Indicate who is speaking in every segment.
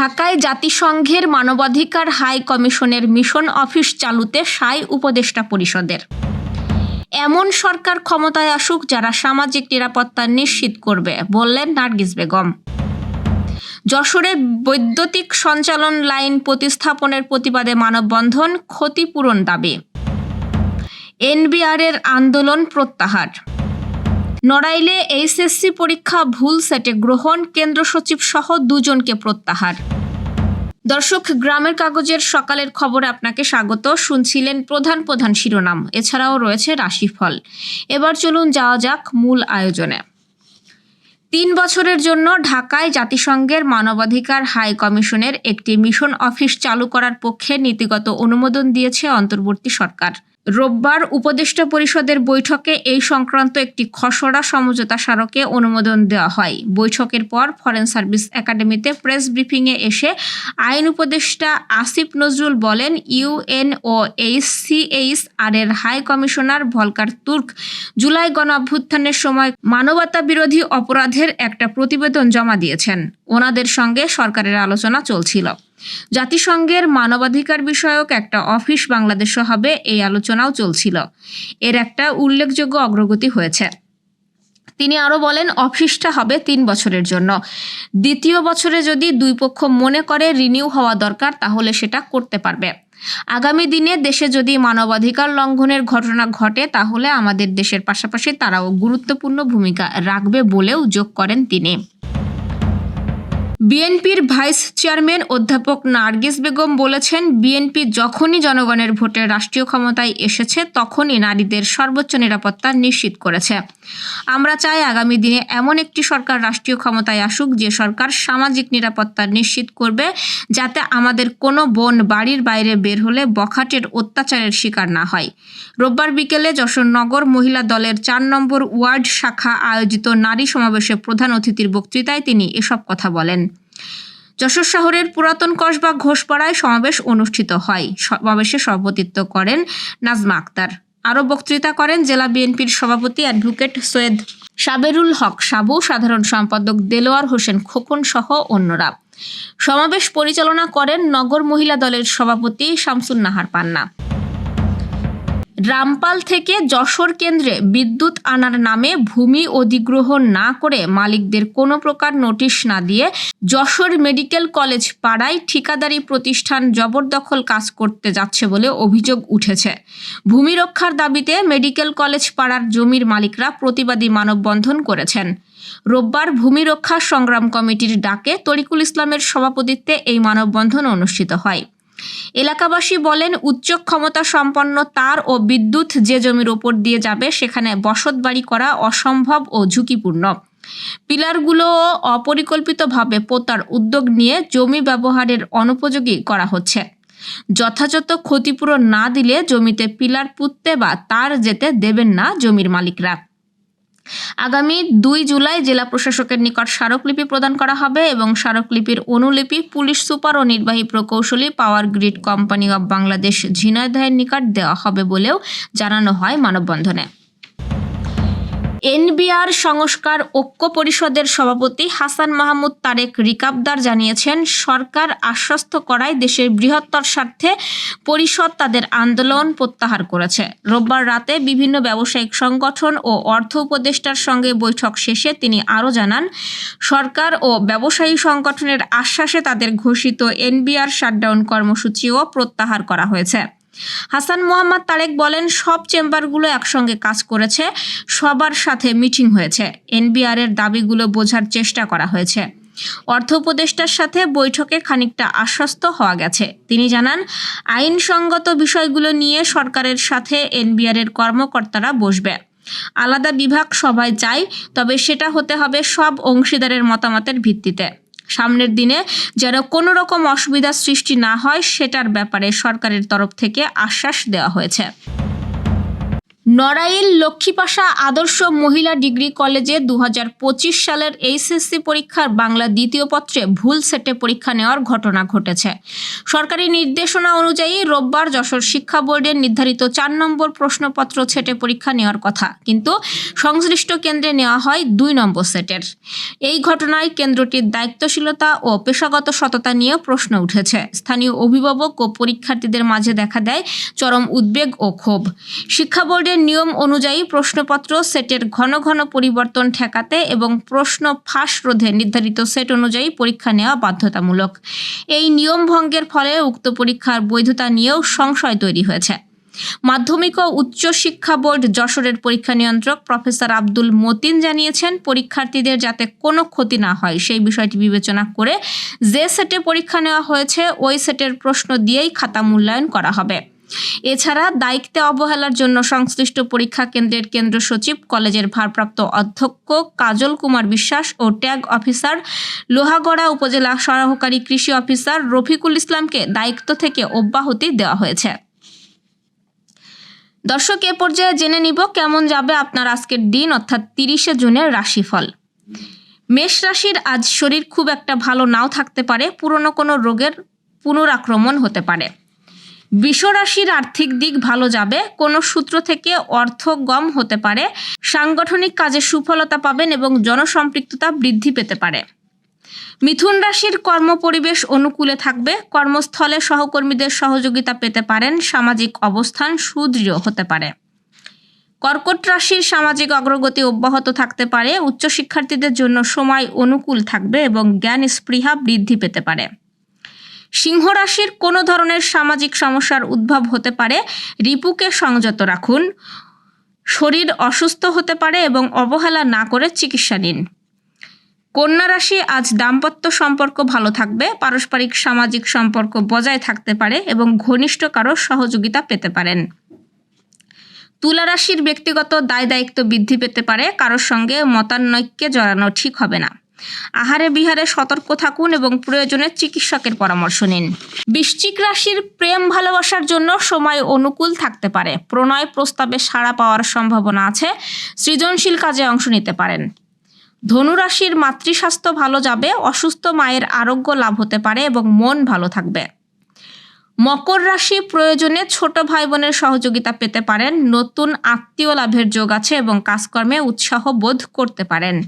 Speaker 1: ঢাকায় জাতিসংঘের মানবাধিকার হাই কমিশনের মিশন অফিস চালুতে সায় উপদেষ্টা পরিষদের। এমন সরকার ক্ষমতায় আসুক যারা সামাজিক নিরাপত্তা নিশ্চিত করবে, বললেন নার্গিস বেগম। যশোরে বৈদ্যুতিক সঞ্চালন লাইন প্রতিস্থাপনের প্রতিবাদে মানববন্ধন, ক্ষতিপূরণ দাবি। এনবিআরের আন্দোলন প্রত্যাহার। নড়াইলে এইচএসসি পরীক্ষা ভুল সেটে গ্রহণ, কেন্দ্র সচিব সহ 2 জনকে প্রত্যাহার। দর্শক, গ্রামের কাগজের সকালের খবরে আপনাকে স্বাগত। শুনছিলেন প্রধান শিরোনাম, এছাড়াও রয়েছে রাশিফল। এবার চলুন যাওয়া যাক মূল আয়োজনে। 3 বছরের জন্য ঢাকায় জাতিসংঘের মানবাধিকার হাই কমিশনের একটি মিশন অফিস চালু করার পক্ষে নীতিগত অনুমোদন দিয়েছে অন্তর্বর্তী সরকার। রোববার উপদেষ্টা পরিষদের বৈঠকে এই সংক্রান্ত একটি খসড়া সমঝোতা স্মারকে অনুমোদন দেওয়া হয়। বৈঠকের পর ফরেন সার্ভিস একাডেমিতে প্রেস ব্রিফিংয়ে এসে আইন উপদেষ্টা আসিফ নজরুল বলেন, UNOHCHR এর high commissioner Volker Turk July গণঅভ্যুত্থানের সময় মানবতা বিরোধী অপরাধের একটা প্রতিবেদন জমা দিয়েছেন। ওনাদের সঙ্গে সরকারের আলোচনা চলছিল। জাতিসংঘের মানবাধিকার বিষয়ক একটা অফিস বাংলাদেশে হবে, এই আলোচনাও চলছিল। এর একটা উল্লেখযোগ্য অগ্রগতি হয়েছে। তিনি আরও বলেন, অফিসটা হবে 3 বছরের জন্য। 2য় বছরে যদি 2 পক্ষ মনে করে রিনিউ হওয়া দরকার, তাহলে সেটা করতে পারবে। আগামী দিনে দেশে যদি মানবাধিকার লঙ্ঘনের ঘটনা ঘটে, তাহলে আমাদের দেশের পাশাপাশি তারাও গুরুত্বপূর্ণ ভূমিকা রাখবে বলেও যোগ করেন তিনি। বিএনপির ভাইস চেয়ারম্যান অধ্যাপক নার্গিস বেগম বলেছেন, বিএনপি যখনই জনগণের ভোটে রাষ্ট্রীয় ক্ষমতায় এসেছে, তখনই নারীদের সর্বোচ্চ নিরাপত্তা নিশ্চিত করেছে। আমরা চাই আগামী দিনে এমন একটি সরকার রাষ্ট্রীয় ক্ষমতায় আসুক, যে সরকার সামাজিক নিরাপত্তা নিশ্চিত করবে, যাতে আমাদের কোনো বোন বাড়ির বাইরে বের হলে বখাটের অত্যাচারের শিকার না হয়। রোববার বিকেলে যশোর নগর মহিলা দলের 4 নম্বর ওয়ার্ড শাখা আয়োজিত নারী সমাবেশে প্রধান অতিথির বক্তৃতায় তিনি এসব কথা বলেন। যশোর শহরের পুরাতন কসবা ঘোষপাড়ায় সমাবেশ অনুষ্ঠিত হয়। সমাবেশে সভাপতিত্ব করেন নাজমা আক্তার। আরও বক্তৃতা করেন জেলা বিএনপির সভাপতি অ্যাডভোকেট সৈয়দ সাবেরুল হক সাবু, সাধারণ সম্পাদক দেলোয়ার হোসেন খোকন সহ অন্যরা। সমাবেশ পরিচালনা করেন নগর মহিলা দলের সভাপতি শামসুন নাহার পান্না। রামপাল থেকে যশোর কেন্দ্রে বিদ্যুৎ আনার নামে ভূমি অধিগ্রহণ না করে মালিকদের কোনো প্রকার নোটিশ না দিয়ে যশোর মেডিকেল কলেজ পাড়ায় ঠিকাদারি প্রতিষ্ঠান জবরদখল কাজ করতে যাচ্ছে বলে অভিযোগ উঠেছে। ভূমি রক্ষার দাবিতে মেডিকেল কলেজ পাড়ার জমির মালিকরা প্রতিবাদী মানববন্ধন করেছেন। রোববার ভূমি রক্ষা সংগ্রাম কমিটির ডাকে তরিকুল ইসলামের সভাপতিত্বে এই মানববন্ধন অনুষ্ঠিত হয়। এলাকাবাসী বলেন, উচ্চ ক্ষমতা সম্পন্ন তার ও বিদ্যুৎ যে জমির ওপর দিয়ে যাবে, সেখানে বসতবাড়ি করা অসম্ভব ও ঝুঁকিপূর্ণ। পিলারগুলো অপরিকল্পিতভাবে পোতার উদ্যোগ নিয়ে জমি ব্যবহারের অনুপযোগী করা হচ্ছে। যথাযথ ক্ষতিপূরণ না দিলে জমিতে পিলার পুঁততে বা তার যেতে দেবেন না জমির মালিকরা। আগামী 2 জুলাই জেলা প্রশাসকের নিকট স্মারকলিপি প্রদান করা হবে এবং স্মারকলিপির অনুলিপি পুলিশ সুপার ও নির্বাহী প্রকৌশলী power grid company of Bangladesh ঝিনাইদহের নিকট দেওয়া হবে বলেও জানানো হয় মানববন্ধনে। এনবিআর সংস্কার ঐক্য পরিষদের সভাপতি হাসান মাহমুদ তারেক রিকাবদার জানিয়েছেন, সরকার আশ্বস্ত করায় দেশের বৃহত্তর স্বার্থে পরিষদ তাদের আন্দোলন প্রত্যাহার করেছে। রোববার রাতে বিভিন্ন ব্যবসায়িক সংগঠন ও অর্থ উপদেষ্টার সঙ্গে বৈঠক শেষে তিনি আরও জানান, সরকার ও ব্যবসায়ী সংগঠনের আশ্বাসে তাদের ঘোষিত এনবিআর শাটডাউন কর্মসূচিও প্রত্যাহার করা হয়েছে। হাসান মোহাম্মদ তারেক বলেন, সব চেম্বারগুলো একসঙ্গে কাজ করেছে, সবার সাথে মিটিং হয়েছে, এনবিআরের দাবিগুলো বোঝার চেষ্টা করা হয়েছে। অর্থ উপদেষ্টার সাথে বৈঠকে খানিকটা আশ্বস্ত হওয়া গেছে। তিনি জানান, আইনসঙ্গত বিষয়গুলো নিয়ে সরকারের সাথে এনবিআরের কর্মকর্তারা বসবে। আলাদা বিভাগ সবাই চাই, তবে সেটা হতে হবে সব অংশীদারের মতামতের ভিত্তিতে। সামনের দিনে যেন কোনো রকম অসুবিধা সৃষ্টি না হয়, সেটার ব্যাপারে সরকারের তরফ থেকে আশ্বাস দেওয়া হয়েছে। নড়াইল লক্ষ্মীপাশা আদর্শ মহিলা ডিগ্রি কলেজে 2025 সালের এইচএসসি পরীক্ষার বাংলা দ্বিতীয় পত্রে ভুল সেটে পরীক্ষা নেওয়ার ঘটনা ঘটেছে। সরকারি নির্দেশনা অনুযায়ী রোববার যশোর শিক্ষা বোর্ডের নির্ধারিত 4 নম্বর প্রশ্নপত্র সেটে পরীক্ষা নেওয়ার কথা, কিন্তু সংশ্লিষ্ট কেন্দ্রে নেওয়া হয় 2 নম্বর সেটের। এই ঘটনায় কেন্দ্রটির দায়িত্বশীলতা ও পেশাগত সততা নিয়ে প্রশ্ন উঠেছে। স্থানীয় অভিভাবক ও পরীক্ষার্থীদের মাঝে দেখা দেয় চরম উদ্বেগ ও ক্ষোভ। শিক্ষা বোর্ডের নিয়ম অনুযায়ী প্রশ্নপত্র সেটের ঘন ঘন পরিবর্তন ঠেকাতে এবং প্রশ্ন ফাঁস রোধে নির্ধারিত সেট অনুযায়ী পরীক্ষা নেওয়া বাধ্যতামূলক। এই নিয়ম ভঙ্গের ফলে উক্ত পরীক্ষার বৈধতা নিয়েও সংশয় তৈরি হয়েছে। মাধ্যমিক ও উচ্চ শিক্ষা বোর্ড যশোরের পরীক্ষা নিয়ন্ত্রক প্রফেসর আব্দুল মতিন জানিয়েছেন, পরীক্ষার্থীদের যাতে কোনো ক্ষতি না হয় সেই বিষয়টি বিবেচনা করে যে সেটে পরীক্ষা নেওয়া হয়েছে ওই সেটের প্রশ্ন দিয়েই খাতা মূল্যায়ন করা হবে। এছাড়া দায়িত্বে অবহেলার জন্য সংশ্লিষ্ট পরীক্ষা কেন্দ্রের কেন্দ্র সচিব, কলেজের ভারপ্রাপ্ত অধ্যক্ষ কাজল কুমার বিশ্বাস ও ট্যাগ অফিসার, লোহাগড়া উপজেলা সহকারী কৃষি অফিসার রফিকুল ইসলামকে দায়িত্ব থেকে অব্যাহতি দেওয়া হয়েছে। দর্শক, এ পর্যায়ে জেনে নিব কেমন যাবে আপনার আজকের দিন, অর্থাৎ 30শে জুনের রাশিফল। মেষ রাশির আজ শরীর খুব একটা ভালো নাও থাকতে পারে, পুরনো কোনো রোগের পুনরাক্রমণ হতে পারে। বৃষ রাশির আর্থিক দিক ভালো যাবে, কোনো সূত্র থেকে অর্থ গম হতে পারে। সাংগঠনিক কাজে সুফলতা পাবেন এবং জনসম্পৃক্ততা বৃদ্ধি পেতে পারে। মিথুন রাশির কর্মপরিবেশ অনুকূলে থাকবে, কর্মস্থলে সহকর্মীদের সহযোগিতা পেতে পারেন। সামাজিক অবস্থান সুদৃঢ় হতে পারে। কর্কট রাশির সামাজিক অগ্রগতি অব্যাহত থাকতে পারে। উচ্চশিক্ষার্থীদের জন্য সময় অনুকূল থাকবে এবং জ্ঞান স্পৃহা বৃদ্ধি পেতে পারে। সিংহ রাশির কোনো ধরনের সামাজিক সমস্যার উদ্ভব হতে পারে, রিপুকে সংযত রাখুন। শরীর অসুস্থ হতে পারে এবং অবহেলা না করে চিকিৎসা নিন। কন্যা রাশি আজ দাম্পত্য সম্পর্ক ভালো থাকবে, পারস্পরিক সামাজিক সম্পর্ক বজায় থাকতে পারে এবং ঘনিষ্ঠ কারো সহযোগিতা পেতে পারেন। তুলা রাশির ব্যক্তিগত দায় দায়িত্ব বৃদ্ধি পেতে পারে, কারোর সঙ্গে মতানৈক্যে জড়ানো ঠিক হবে না। আহারে বিহারে সতর্ক থাকুন এবং প্রয়োজনে চিকিৎসকের পরামর্শ নিন। বৃশ্চিক রাশির প্রেম ভালোবাসার জন্য সময় অনুকূল থাকতে পারে, প্রণয় প্রস্তাবে সাড়া পাওয়ার সম্ভাবনা আছে। সৃজনশীল কাজে অংশ নিতে পারেন। ধনু রাশির মাতৃস্বাস্থ্য ভালো যাবে, অসুস্থ মায়ের আরোগ্য লাভ হতে পারে এবং মন ভালো থাকবে। মকর রাশি প্রয়োজনে ছোট ভাই বোনের সহযোগিতা পেতে পারেন। নতুন আত্মীয় লাভের যোগ আছে এবং কাজকর্মে উৎসাহ বোধ করতে পারেন।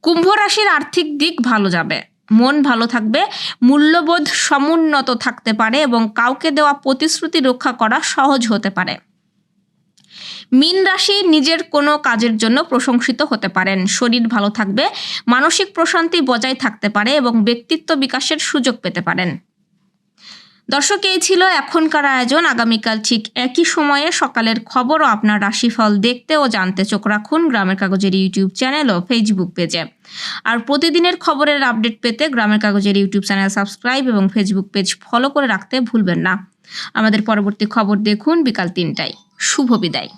Speaker 1: কুম্ভ রাশির আর্থিক দিক ভালো যাবে, মন ভালো থাকবে, মূল্যবোধ সমুন্নত থাকতে পারে এবং কাউকে দেওয়া প্রতিশ্রুতি রক্ষা করা সহজ হতে পারে। মীন রাশি নিজের কোনো কাজের জন্য প্রশংসিত হতে পারেন। শরীর ভালো থাকবে, মানসিক প্রশান্তি বজায় থাকতে পারে এবং ব্যক্তিত্ব বিকাশের সুযোগ পেতে পারেন। দর্শক, এই ছিল এখনকার আয়োজন। আগামীকাল ঠিক একই সময়ে সকালের খবর ও আপনার রাশিফল দেখতে ও জানতে চোখ রাখুন গ্রামের কাগজের ইউটিউব চ্যানেল ও ফেসবুক পেজে। আর প্রতিদিনের খবরের আপডেট পেতে গ্রামের কাগজের ইউটিউব চ্যানেল সাবস্ক্রাইব এবং ফেসবুক পেজ ফলো করে রাখতে ভুলবেন না। আমাদের পরবর্তী খবর দেখুন বিকাল 3টায়। শুভ বিদায়।